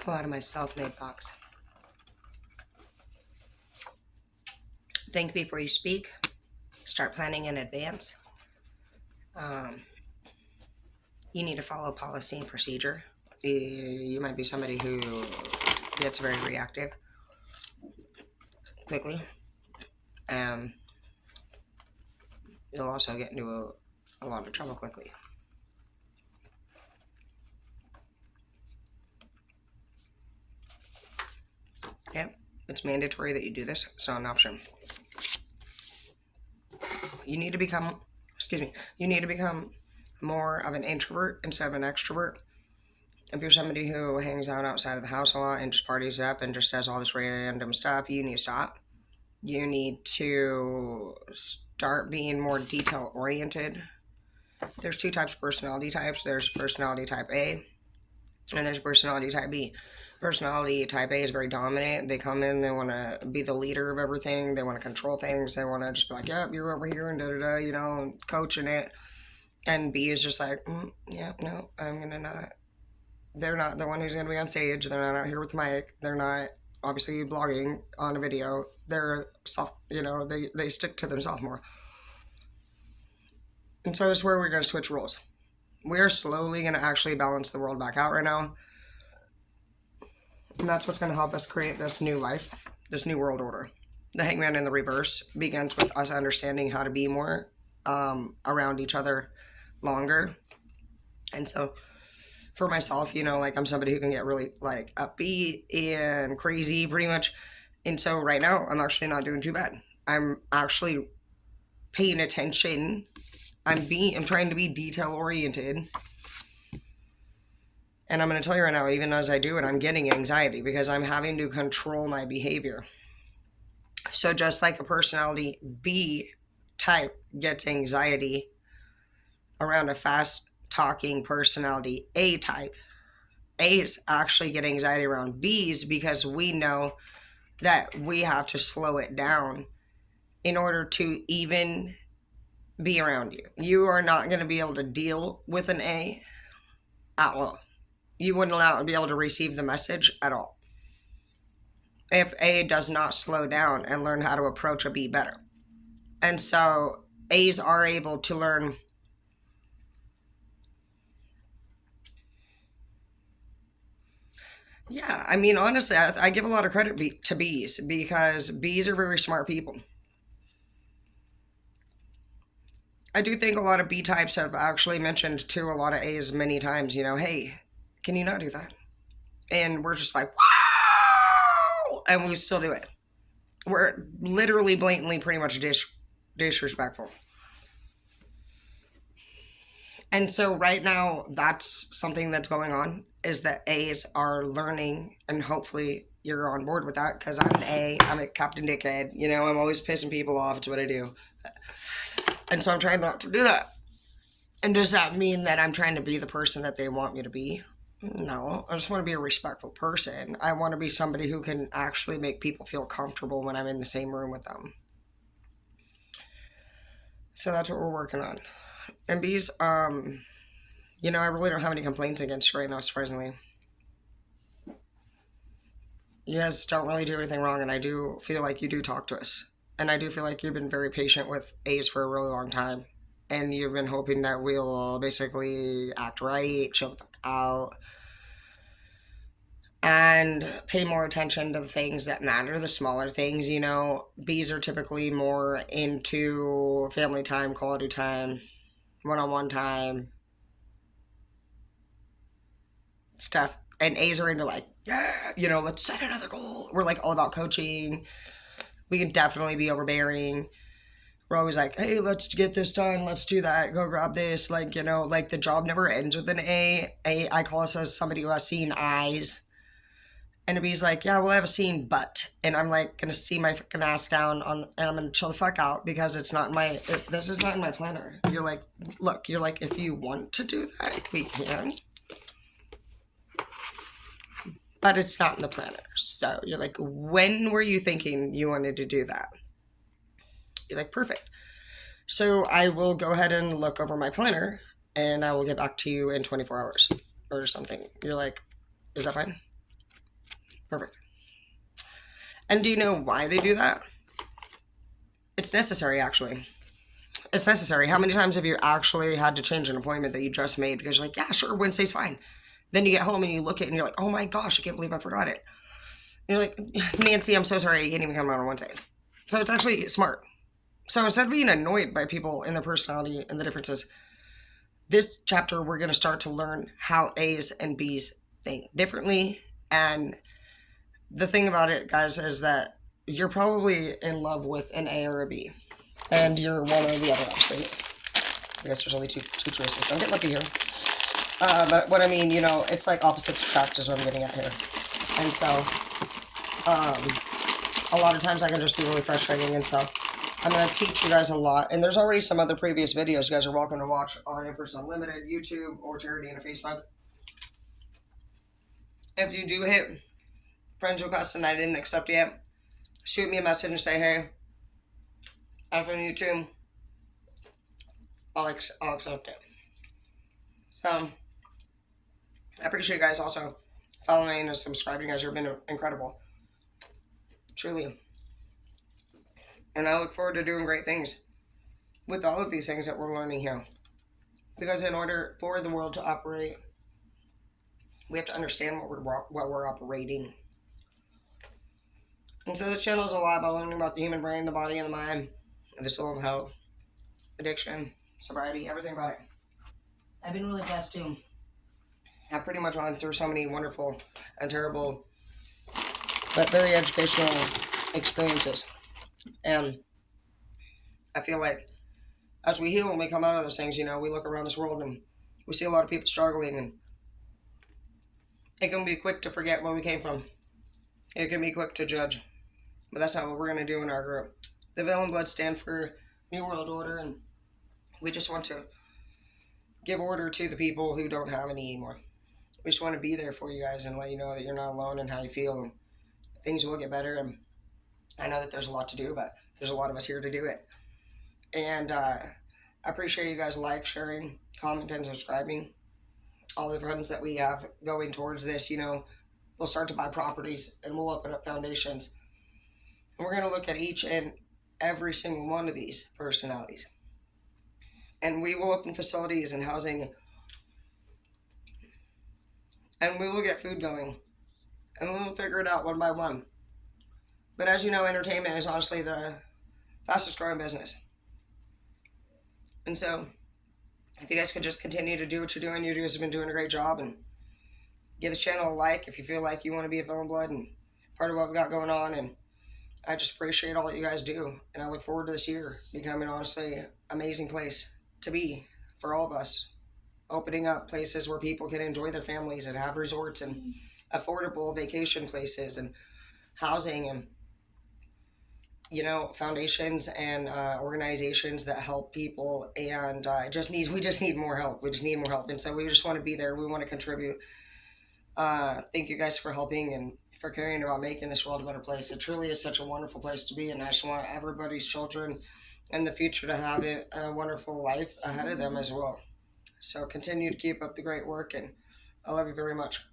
pull out of my self-made box. Think before you speak. Start planning in advance. You need to follow policy and procedure. You might be somebody who gets very reactive quickly. You'll also get into a lot of trouble quickly. Yeah, it's mandatory that you do this. It's not an option. You need to become, more of an introvert instead of an extrovert. If you're somebody who hangs out outside of the house a lot and just parties up and just does all this random stuff, you need to stop. You need to start being more detail oriented. There's two types of personality types. There's personality type A and there's personality type B. Personality type A is very dominant. They come in, they want to be the leader of everything. They want to control things. They want to just be like, yep, you're over here and da-da-da, coaching it. And B is just like, yeah, no, I'm going to not. They're not the one who's going to be on stage. They're not out here with the mic. They're not, obviously, blogging on a video. They're soft, they stick to themselves more. And so that's where we're going to switch roles. We're slowly going to actually balance the world back out right now. And that's what's going to help us create this new life, this new world order. The Hangman in the reverse begins with us understanding how to be more around each other longer. And so for myself, I'm somebody who can get really upbeat and crazy pretty much. And so right now I'm actually not doing too bad. I'm actually paying attention. I'm trying to be detail oriented. And I'm going to tell you right now, even as I do it, I'm getting anxiety because I'm having to control my behavior. So just like a personality B type gets anxiety around a fast-talking personality A type, A's actually get anxiety around B's because we know that we have to slow it down in order to even be around you. You are not going to be able to deal with an A at all. You wouldn't be able to receive the message at all if A does not slow down and learn how to approach a B better. And so A's are able to learn honestly, I give a lot of credit to B's because B's are very smart people. I do think a lot of B types have actually mentioned to a lot of A's many times, hey, can you not do that? And we're just like, wow! And we still do it. We're literally blatantly pretty much disrespectful. And so right now, that's something that's going on, is that A's are learning, and hopefully you're on board with that, because I'm an A, I'm a Captain Dickhead, I'm always pissing people off, it's what I do. And so I'm trying not to do that. And does that mean that I'm trying to be the person that they want me to be? No, I just want to be a respectful person. I want to be somebody who can actually make people feel comfortable when I'm in the same room with them. So that's what we're working on. And B's, I really don't have any complaints against you right now, surprisingly. You guys don't really do anything wrong, and I do feel like you do talk to us. And I do feel like you've been very patient with A's for a really long time. And you've been hoping that we'll basically act right, chill the fuck out, and pay more attention to the things that matter, the smaller things, B's are typically more into family time, quality time, one-on-one time, stuff. And A's are into let's set another goal. We're all about coaching. We can definitely be overbearing. We're always like, hey, let's get this done. Let's do that. Go grab this. The job never ends with an A. I call us as somebody who has seen eyes. And a B's like, yeah, well, I have a seen butt. And I'm going to see my fucking ass down and I'm going to chill the fuck out because this is not in my planner. You're like, look, if you want to do that, we can. But it's not in the planner. So you're like, when were you thinking you wanted to do that? You're like, perfect. So I will go ahead and look over my planner and I will get back to you in 24 hours or something. You're like, is that fine? Perfect. And do you know why they do that? It's necessary, actually. It's necessary. How many times have you actually had to change an appointment that you just made because you're like, yeah, sure, Wednesday's fine. Then you get home and you look at it and you're like, oh my gosh, I can't believe I forgot it. And you're like, Nancy, I'm so sorry, I can't even come out on Wednesday. So it's actually smart. So instead of being annoyed by people and their personality and the differences, this chapter we're going to start to learn how A's and B's think differently. And the thing about it, guys, is that you're probably in love with an A or a B. And you're one or the other, obviously. I guess there's only two choices. Don't get lucky here. But what I mean, you know, it's like opposites attract is what I'm getting at here. And so, a lot of times I can just be really frustrating. And so, I'm going to teach you guys a lot. And there's already some other previous videos you guys are welcome to watch on Empress Unlimited, YouTube, or Charity and Facebook. If you do hit friends request and I didn't accept yet, shoot me a message and say, hey, I'm from YouTube. I'll accept it. So, I appreciate you guys also following and subscribing. You guys have been incredible. Truly. And I look forward to doing great things with all of these things that we're learning here. Because in order for the world to operate, we have to understand what we're operating. And so this channel is a lot about learning about the human brain, the body, and the mind, and the soul of health, addiction, sobriety, everything about it. I've been really blessed too. I've pretty much gone through so many wonderful and terrible, but very educational experiences. And I feel like as we heal and we come out of those things, you know, we look around this world and we see a lot of people struggling, and it can be quick to forget where we came from. It can be quick to judge. But that's not what we're going to do in our group. The Veil and Blood stand for New World Order, and we just want to give order to the people who don't have any anymore. We just want to be there for you guys and let you know that you're not alone and how you feel. And things will get better. And I know that there's a lot to do, but there's a lot of us here to do it. And I appreciate you guys sharing, commenting, and subscribing. All the friends that we have going towards this, you know, we'll start to buy properties and we'll open up foundations. And we're going to look at each and every single one of these personalities. And we will open facilities and housing. And we will get food going. And we'll figure it out one by one. But as you know, entertainment is honestly the fastest growing business. And so, if you guys could just continue to do what you're doing, you guys have been doing a great job. And give this channel a like if you feel like you want to be a Veil and Blood and part of what we got going on. And I just appreciate all that you guys do. And I look forward to this year becoming honestly an amazing place to be for all of us. Opening up places where people can enjoy their families and have resorts and affordable vacation places and housing and, you know, foundations and organizations that help people. And we just need more help. We just need more help. And so we just want to be there. We want to contribute. Thank you guys for helping and for caring about making this world a better place. It truly is such a wonderful place to be, and I just want everybody's children in the future to have a wonderful life ahead of them as well. So continue to keep up the great work, and I love you very much.